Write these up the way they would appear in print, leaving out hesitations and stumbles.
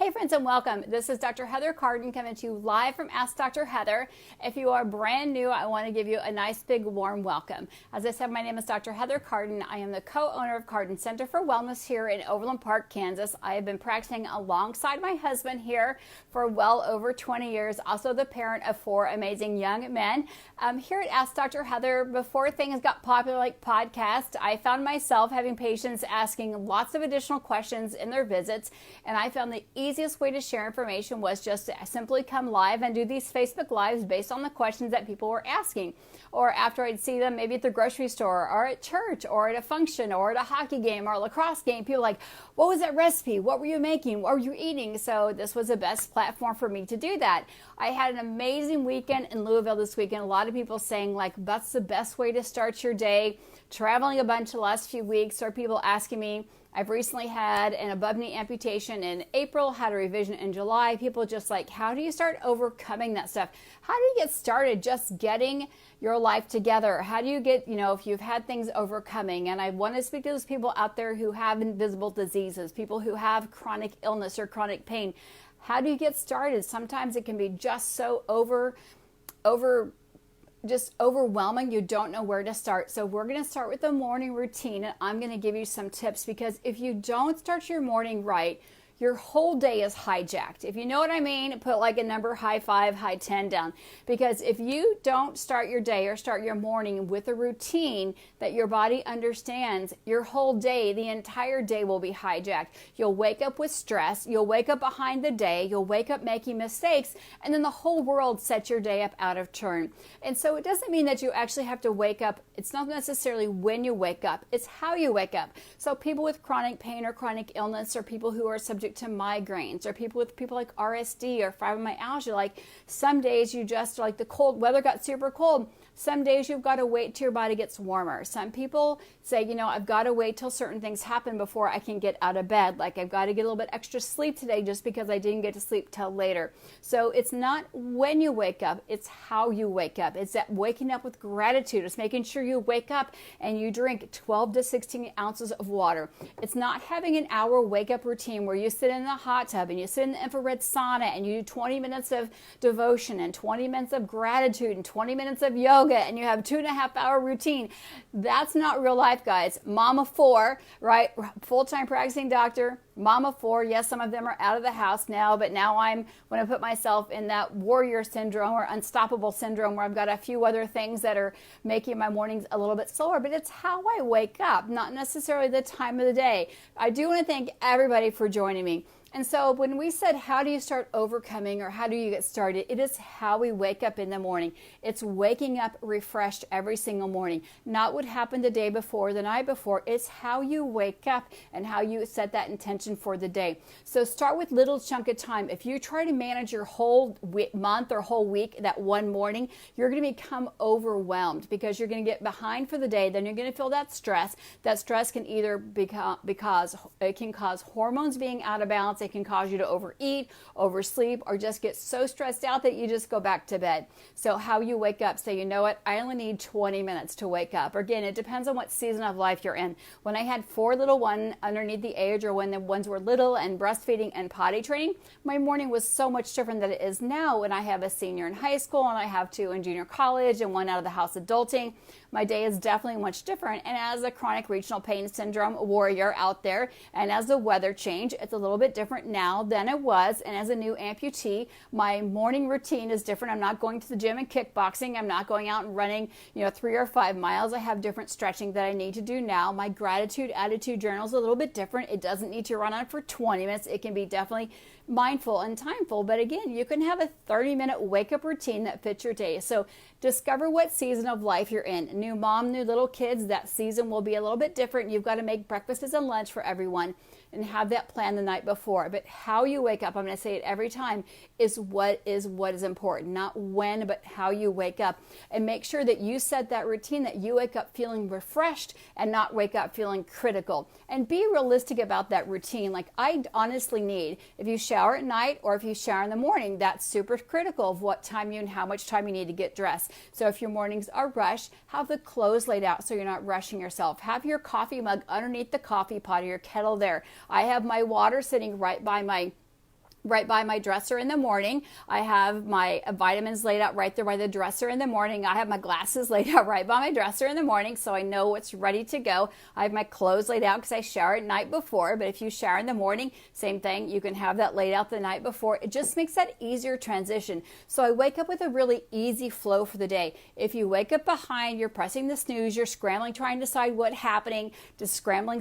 Hey friends and welcome. This is Dr. Heather Cardin coming to you live from Ask Dr. Heather. If you are brand new, I want to give you a nice big warm welcome. As I said, my name is Dr. Heather Cardin. I am the co-owner of Cardin Center for Wellness here in Overland Park, Kansas. I have been practicing alongside my husband here for well over 20 years, also the parent of 4 amazing young men. Here at Ask Dr. Heather, before things got popular like podcasts, I found myself having patients asking lots of additional questions in their visits, and I found the easiest way to share information was just to simply come live and do these Facebook Lives based on the questions that people were asking. Or after I'd see them maybe at the grocery store or at church or at a function or at a hockey game or a lacrosse game, people like, what was that recipe? What were you making? What were you eating? So this was the best platform for me to do that. I had an amazing weekend in Louisville this weekend. A lot of people saying like, that's the best way to start your day. Traveling a bunch the last few weeks, or people asking me, I've recently had an above knee amputation in April, had a revision in July. People just like, how do you start overcoming that stuff? How do you get started just getting your life together? How do you get, if you've had things overcoming? And I want to speak to those people out there who have invisible diseases, people who have chronic illness or chronic pain. How do you get started? Sometimes it can be just so overwhelming, you don't know where to start. So we're going to start with the morning routine, and I'm going to give you some tips, because if you don't start your morning right, your whole day is hijacked. If you know what I mean, put like a number, high 5, high 10 down. Because if you don't start your day or start your morning with a routine that your body understands, your whole day, the entire day will be hijacked. You'll wake up with stress, you'll wake up behind the day, you'll wake up making mistakes, and then the whole world sets your day up out of turn. And so it doesn't mean that you actually have to wake up. It's not necessarily when you wake up, it's how you wake up. So people with chronic pain or chronic illness, or people who are subject to migraines, or people like RSD or fibromyalgia, like some days you just, like the cold weather got super cold, some days you've got to wait till your body gets warmer. Some people say, I've got to wait till certain things happen before I can get out of bed. Like I've got to get a little bit extra sleep today just because I didn't get to sleep till later. So it's not when you wake up, it's how you wake up. It's that waking up with gratitude. It's making sure you wake up and you drink 12 to 16 ounces of water. It's not having an hour wake up routine where you sit in the hot tub and you sit in the infrared sauna and you do 20 minutes of devotion and 20 minutes of gratitude and 20 minutes of yoga, and you have a 2.5 hour routine. That's not real life, guys. Mama 4, right? Full-time practicing doctor, mama 4. Yes, some of them are out of the house now, but now I'm going to put myself in that warrior syndrome or unstoppable syndrome where I've got a few other things that are making my mornings a little bit slower, but it's how I wake up, not necessarily the time of the day. I do want to thank everybody for joining me. And so when we said, how do you start overcoming, or how do you get started? It is how we wake up in the morning. It's waking up refreshed every single morning. Not what happened the day before, the night before. It's how you wake up and how you set that intention for the day. So start with little chunk of time. If you try to manage your whole month or whole week that one morning, you're going to become overwhelmed because you're going to get behind for the day. Then you're going to feel that stress. That stress can either because it can cause hormones being out of balance. It can cause you to overeat, oversleep, or just get so stressed out that you just go back to bed. So how you wake up, say, you know what, I only need 20 minutes to wake up. Again, it depends on what season of life you're in. When I had 4 little ones underneath the age, or when the ones were little and breastfeeding and potty training, my morning was so much different than it is now when I have a senior in high school and I have 2 in junior college and 1 out of the house adulting. My day is definitely much different. And as a chronic regional pain syndrome warrior out there, and as the weather change, it's a little bit different now than it was. And as a new amputee, my morning routine is different. I'm not going to the gym and kickboxing. I'm not going out and running, 3 or 5 miles. I have different stretching that I need to do now. My gratitude attitude journal is a little bit different. It doesn't need to run on for 20 minutes. It can be definitely mindful and timeful, but again, you can have a 30-minute wake-up routine that fits your day. So discover what season of life you're in. New mom, new little kids, that season will be a little bit different. You've got to make breakfasts and lunch for everyone and have that plan the night before. But how you wake up, I'm going to say it every time, is what is important. Not when, but how you wake up. And make sure that you set that routine, that you wake up feeling refreshed and not wake up feeling critical. And be realistic about that routine. Like I honestly need, if you shower at night or if you shower in the morning, that's super critical of what time you and how much time you need to get dressed. So if your mornings are rushed, have the clothes laid out so you're not rushing yourself. Have your coffee mug underneath the coffee pot or your kettle there. I have my water sitting right by my right by my dresser in the morning. I have my vitamins laid out right there by the dresser in the morning. I have my glasses laid out right by my dresser in the morning, so I know what's ready to go. I have my clothes laid out because I shower at night before, but if you shower in the morning, same thing. You can have that laid out the night before. It just makes that easier transition. So I wake up with a really easy flow for the day. If you wake up behind, you're pressing the snooze, you're scrambling, trying to decide what's happening, just scrambling.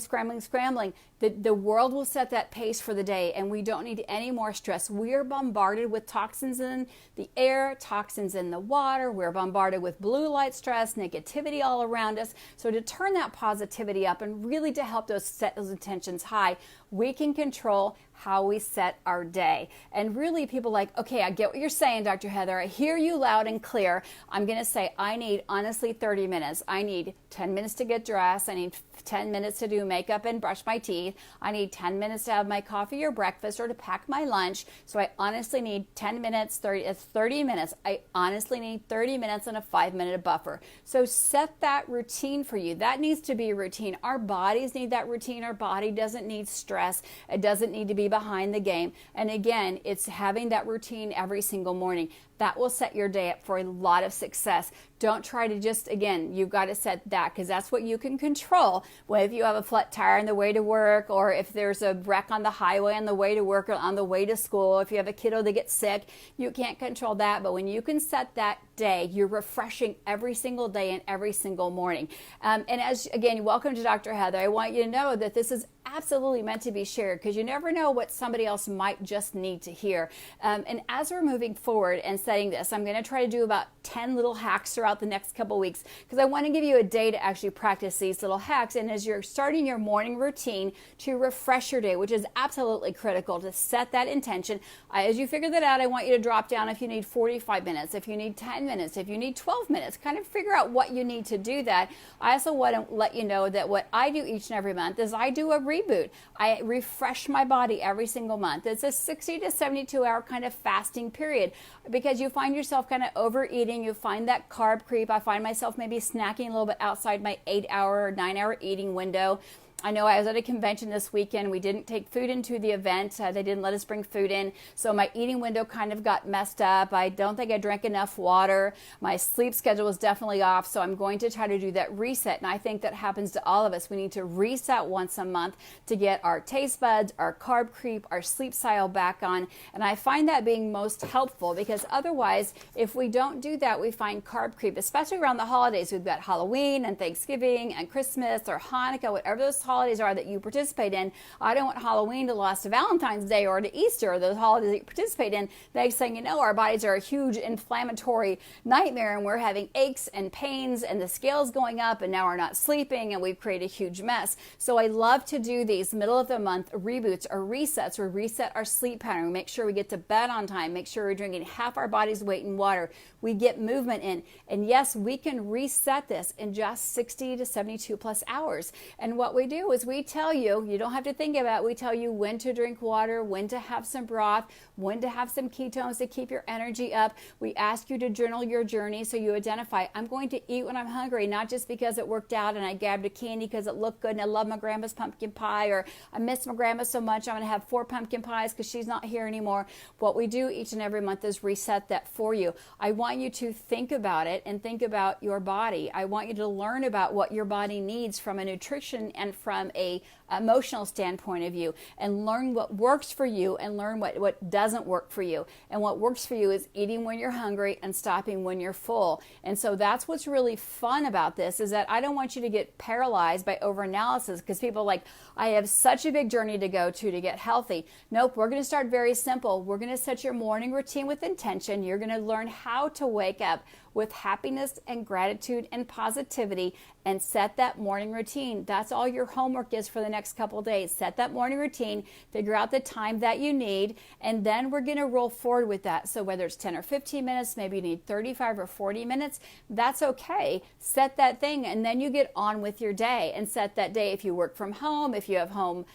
The world will set that pace for the day, and we don't need any more stress. We are bombarded with toxins in the air, toxins in the water. We're bombarded with blue light stress, negativity all around us. So to turn that positivity up and really to help set those intentions high, we can control how we set our day. And really people like, okay, I get what you're saying, Dr. Heather. I hear you loud and clear. I'm going to say I need honestly 30 minutes. I need 10 minutes to get dressed. I need 10 minutes to do makeup and brush my teeth. I need 10 minutes to have my coffee or breakfast or to pack my lunch. So I honestly need 10 minutes, 30 minutes. I honestly need 30 minutes and a 5-minute buffer. So set that routine for you. That needs to be a routine. Our bodies need that routine. Our body doesn't need stress. It doesn't need to be behind the game. And again, it's having that routine every single morning. That will set your day up for a lot of success. Don't try to just, again, you've got to set that because that's what you can control. Well, if you have a flat tire on the way to work, or if there's a wreck on the highway on the way to work or on the way to school, if you have a kiddo that gets sick, you can't control that. But when you can set that day, you're refreshing every single day and every single morning. And as, again, welcome to Dr. Heather. I want you to know that this is absolutely meant to be shared because you never know what somebody else might just need to hear. And as we're moving forward and setting this, I'm going to try to do about 10 little hacks throughout the next couple weeks because I want to give you a day to actually practice these little hacks. And as you're starting your morning routine to refresh your day, which is absolutely critical to set that intention, as you figure that out, I want you to drop down if you need 45 minutes, if you need 10 minutes, if you need 12 minutes, kind of figure out what you need to do that. I also want to let you know that what I do each and every month is I do a reboot. I refresh my body every single month. It's a 60 to 72 hour kind of fasting period because you find yourself kind of overeating. You find that carb creep. I find myself maybe snacking a little bit outside my 8-hour or 9-hour eating window. I know I was at a convention this weekend. We didn't take food into the event. They didn't let us bring food in. So my eating window kind of got messed up. I don't think I drank enough water. My sleep schedule was definitely off. So I'm going to try to do that reset. And I think that happens to all of us. We need to reset once a month to get our taste buds, our carb creep, our sleep cycle back on. And I find that being most helpful because otherwise, if we don't do that, we find carb creep, especially around the holidays. We've got Halloween and Thanksgiving and Christmas or Hanukkah, whatever those holidays are that you participate in. I don't want Halloween to last to Valentine's Day or to Easter, or those holidays that you participate in. Next thing you know, our bodies are a huge inflammatory nightmare and we're having aches and pains and the scale's going up and now we're not sleeping and we've created a huge mess. So I love to do these middle of the month reboots or resets. We reset our sleep pattern. We make sure we get to bed on time. Make sure we're drinking half our body's weight in water. We get movement in. And yes, we can reset this in just 60 to 72 plus hours. And what we do is we tell you, you don't have to think about it, we tell you when to drink water, when to have some broth, when to have some ketones to keep your energy up. We ask you to journal your journey so you identify, I'm going to eat when I'm hungry, not just because it worked out and I grabbed a candy because it looked good and I love my grandma's pumpkin pie, or I miss my grandma so much I'm going to have 4 pumpkin pies because she's not here anymore. What we do each and every month is reset that for you. I want you to think about it and think about your body. I want you to learn about what your body needs from a nutrition and from a emotional standpoint of view, and learn what works for you and learn what doesn't work for you. And what works for you is eating when you're hungry and stopping when you're full. And so that's what's really fun about this, is that I don't want you to get paralyzed by overanalysis, because people are like, I have such a big journey to go to get healthy. Nope, we're going to start very simple. We're going to set your morning routine with intention. You're going to learn how to wake up with happiness and gratitude and positivity and set that morning routine. That's all your homework is for the next couple of days. Set that morning routine, figure out the time that you need, and then we're going to roll forward with that. So whether it's 10 or 15 minutes, maybe you need 35 or 40 minutes, that's okay. Set that thing and then you get on with your day, and set that day if you work from home, if you have home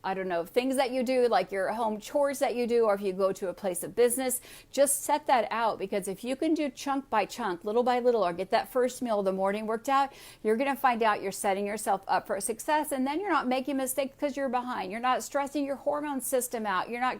I don't know, things that you do, like your home chores that you do, or if you go to a place of business, just set that out, because if you can do chunk by chunk, little by little, or get that first meal of the morning worked out, you're going to find out you're setting yourself up for success. And then you're not making mistakes because you're behind. You're not stressing your hormone system out. You're not,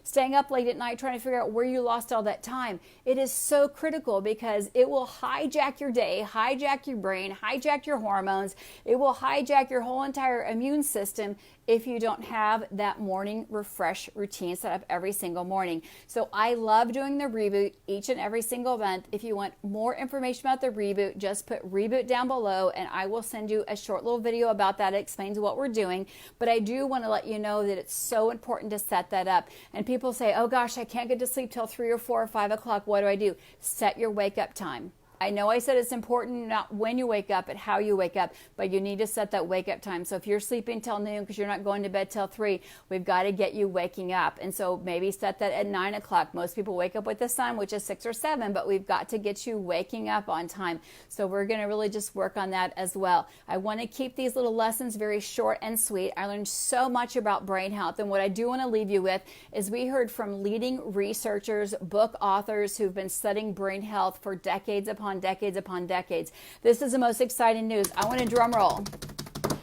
staying up late at night trying to figure out where you lost all that time. It is so critical because it will hijack your day, hijack your brain, hijack your hormones. It will hijack your whole entire immune system if you don't have that morning refresh routine set up every single morning. So I love doing the reboot each and every single month. If you want more information about the reboot, just put reboot down below and I will send you a short little video about that. It explains what we're doing. But I do want to let you know that it's so important to set that up. And people say, oh gosh, I can't get to sleep till 3 or 4 or 5 o'clock. What do I do? Set your wake up time. I know I said it's important not when you wake up, but how you wake up, but you need to set that wake up time. So if you're sleeping till noon because you're not going to bed till 3, we've got to get you waking up. And so maybe set that at 9 o'clock. Most people wake up with the sun, which is 6 or 7, but we've got to get you waking up on time. So we're going to really just work on that as well. I want to keep these little lessons very short and sweet. I learned so much about brain health. And what I do want to leave you with is we heard from leading researchers, book authors who've been studying brain health for decades upon decades. This is the most exciting news. I want a drum roll.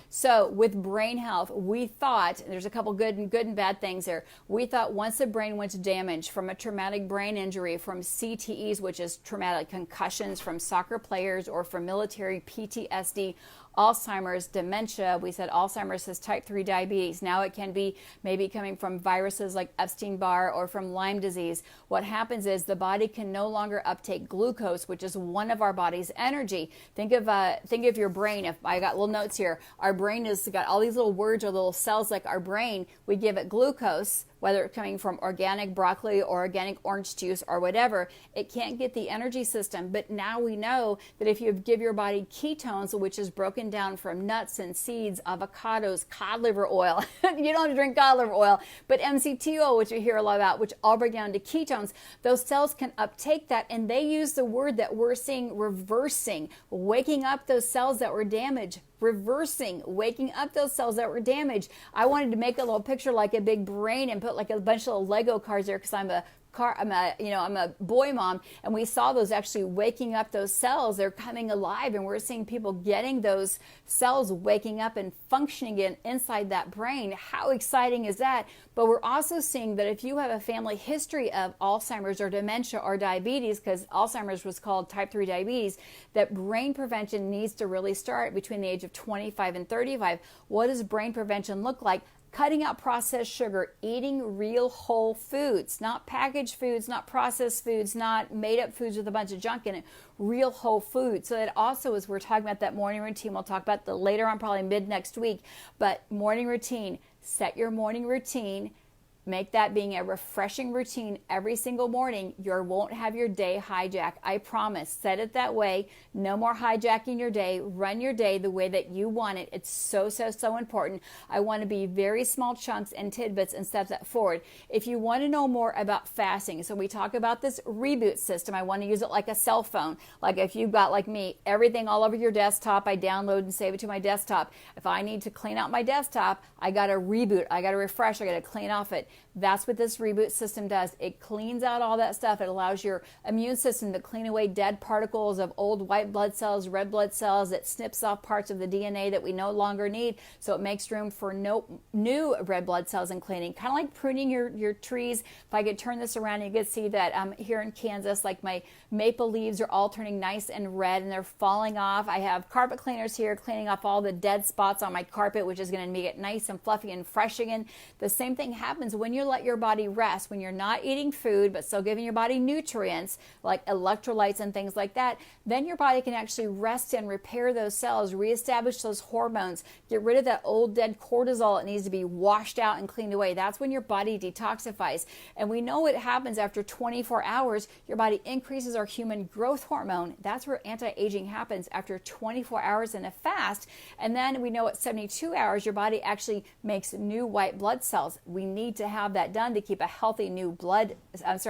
So with brain health, we thought, there's a couple good and bad things here. We thought once the brain went damaged from a traumatic brain injury, from CTEs, which is traumatic concussions from soccer players, or from military PTSD, Alzheimer's, dementia. We said Alzheimer's is type 3 diabetes. Now it can be maybe coming from viruses like Epstein-Barr or from Lyme disease. What happens is the body can no longer uptake glucose, which is one of our body's energy. Think of your brain. If I got little notes here, our brain has got all these little words or little cells like our brain. We give it glucose, whether it's coming from organic broccoli or organic orange juice or whatever. It can't get the energy system. But now we know that if you give your body ketones, which is broken down from nuts and seeds, avocados, cod liver oil, you don't have to drink cod liver oil, but MCT oil, which you hear a lot about, which all break down to ketones, those cells can uptake that, and they use the word that we're seeing, reversing, waking up those cells that were damaged, reversing, waking up those cells that were damaged. I wanted to make a little picture like a big brain and put like a bunch of little Lego cars there, because I'm a boy mom, and we saw those actually waking up those cells. They're coming alive, and we're seeing people getting those cells waking up and functioning again inside that brain. How exciting is that? But we're also seeing that if you have a family history of Alzheimer's or dementia or diabetes, because Alzheimer's was called type 3 diabetes, that brain prevention needs to really start between the age of 25 and 35. What does brain prevention look like? Cutting out processed sugar, eating real whole foods, not packaged foods, not processed foods, not made up foods with a bunch of junk in it, real whole foods. So that also, as we're talking about that morning routine, we'll talk about the later on, probably mid next week, but morning routine, set your morning routine. Make that being a refreshing routine every single morning. You won't have your day hijacked. I promise. Set it that way. No more hijacking your day. Run your day the way that you want it. It's so important. I want to be very small chunks and tidbits and step that forward. If you want to know more about fasting, so we talk about this reboot system. I want to use it like a cell phone. Like if you've got, like me, everything all over your desktop, I download and save it to my desktop. If I need to clean out my desktop, I got to reboot. I got to refresh. I got to clean off it. That's what this reboot system does. It cleans out all that stuff. It allows your immune system to clean away dead particles of old white blood cells, red blood cells. It snips off parts of the DNA that we no longer need, so it makes room for new red blood cells and cleaning. Kind of like pruning your trees. If I could turn this around, you could see that here in Kansas, like my maple leaves are all turning nice and red and they're falling off. I have carpet cleaners here cleaning off all the dead spots on my carpet, which is going to make it nice and fluffy and fresh again. The same thing happens when you let your body rest, when you're not eating food but still giving your body nutrients like electrolytes and things like that. Then your body can actually rest and repair those cells, reestablish those hormones, get rid of that old dead cortisol that needs to be washed out and cleaned away. That's when your body detoxifies. And we know what happens after 24 hours. Your body increases our human growth hormone. That's where anti-aging happens after 24 hours in a fast. And then we know at 72 hours your body actually makes new white blood cells. We need to have have that done to keep a healthy new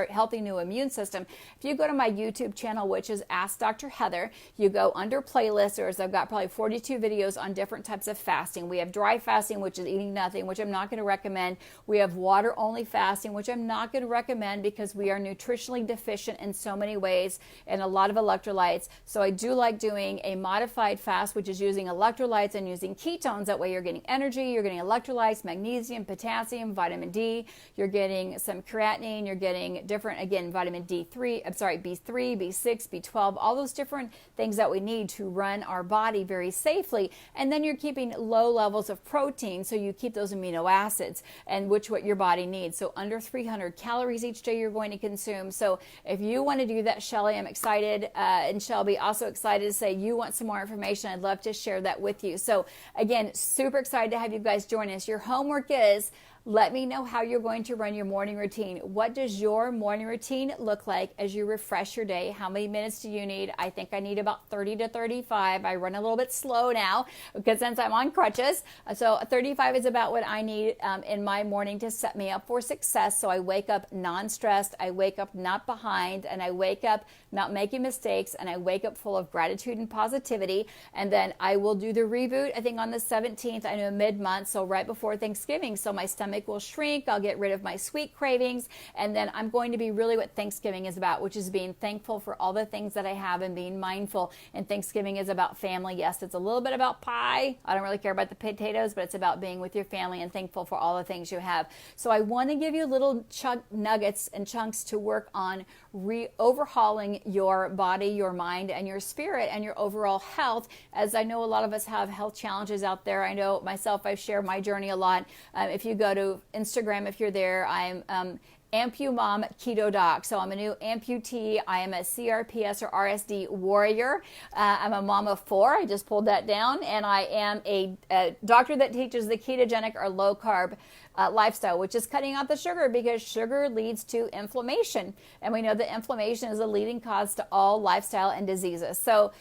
healthy new immune system. If you go to my YouTube channel, which is Ask Dr. Heather, you go under playlists. I've got probably 42 videos on different types of fasting. We have dry fasting, which is eating nothing, which I'm not going to recommend. We have water only fasting, which I'm not going to recommend because we are nutritionally deficient in so many ways and a lot of electrolytes. So I do like doing a modified fast, which is using electrolytes and using ketones. That way you're getting energy, you're getting electrolytes, magnesium, potassium, vitamin D, you're getting some creatinine, you're getting different, again, vitamin B3, B6, B12, all those different things that we need to run our body very safely. And then you're keeping low levels of protein, so you keep those amino acids, and what your body needs. So under 300 calories each day you're going to consume. So if you want to do that, Shelly, I'm excited, and Shelby also excited to say you want some more information. I'd love to share that with you. So again, super excited to have you guys join us. Your homework is, let me know how you're going to run your morning routine. What does your morning routine look like as you refresh your day? How many minutes do you need? I think I need about 30 to 35. I run a little bit slow now because since I'm on crutches. So 35 is about what I need in my morning to set me up for success. So I wake up non-stressed, I wake up not behind, and I wake up not making mistakes, and I wake up full of gratitude and positivity. And then I will do the reboot, I think on the 17th, I know mid-month, so right before Thanksgiving. So my stomach will shrink, I'll get rid of my sweet cravings, and then I'm going to be really what Thanksgiving is about, which is being thankful for all the things that I have and being mindful. And Thanksgiving is about family. Yes, it's a little bit about pie. I don't really care about the potatoes, but it's about being with your family and thankful for all the things you have. So I want to give you little nuggets and chunks to work on overhauling your body, your mind, and your spirit, and your overall health, as I know a lot of us have health challenges out there. I know myself, I've shared my journey a lot. If you go to Instagram, if you're there, I'm AmpuMom Keto Doc. So I'm a new amputee. I am a CRPS or RSD warrior. I'm a mom of 4. I just pulled that down. And I am a doctor that teaches the ketogenic or low carb lifestyle, which is cutting out the sugar, because sugar leads to inflammation. And we know that inflammation is a leading cause to all lifestyle and diseases. So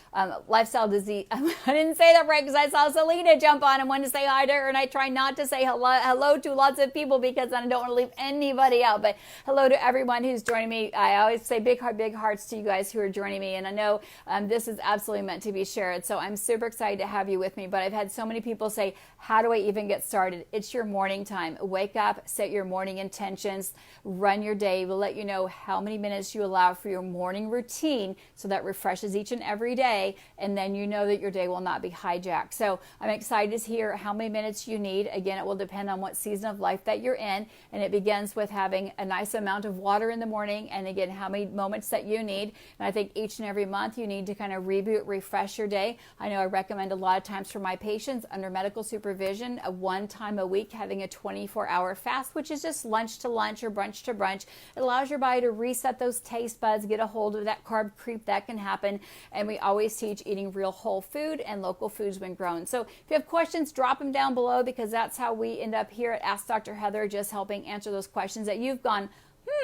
lifestyle disease, I didn't say that right because I saw Selena jump on and wanted to say hi to her, and I try not to say hello to lots of people because I don't want to leave anybody out. But hello to everyone who's joining me. I always say big hearts to you guys who are joining me. And I know this is absolutely meant to be shared. So I'm super excited to have you with me. But I've had so many people say, how do I even get started? It's your morning time. Wake up, set your morning intentions, run your day. We'll let you know how many minutes you allow for your morning routine, so that refreshes each and every day. And then you know that your day will not be hijacked. So I'm excited to hear how many minutes you need. Again, it will depend on what season of life that you're in. And it begins with having a nice amount of water in the morning. And again, how many moments that you need. And I think each and every month you need to kind of reboot, refresh your day. I know I recommend a lot of times for my patients under medical supervision, one time a week, having a 24-hour fast, which is just lunch to lunch or brunch to brunch. It allows your body to reset those taste buds, get a hold of that carb creep that can happen. And we always teach eating real whole food and local foods when grown. So if you have questions, drop them down below, because that's how we end up here at Ask Dr. Heather, just helping answer those questions that you've gone,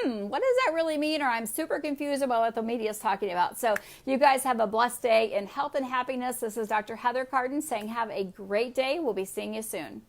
what does that really mean? Or I'm super confused about what the media is talking about. So you guys have a blessed day in health and happiness. This is Dr. Heather Carden saying have a great day. We'll be seeing you soon.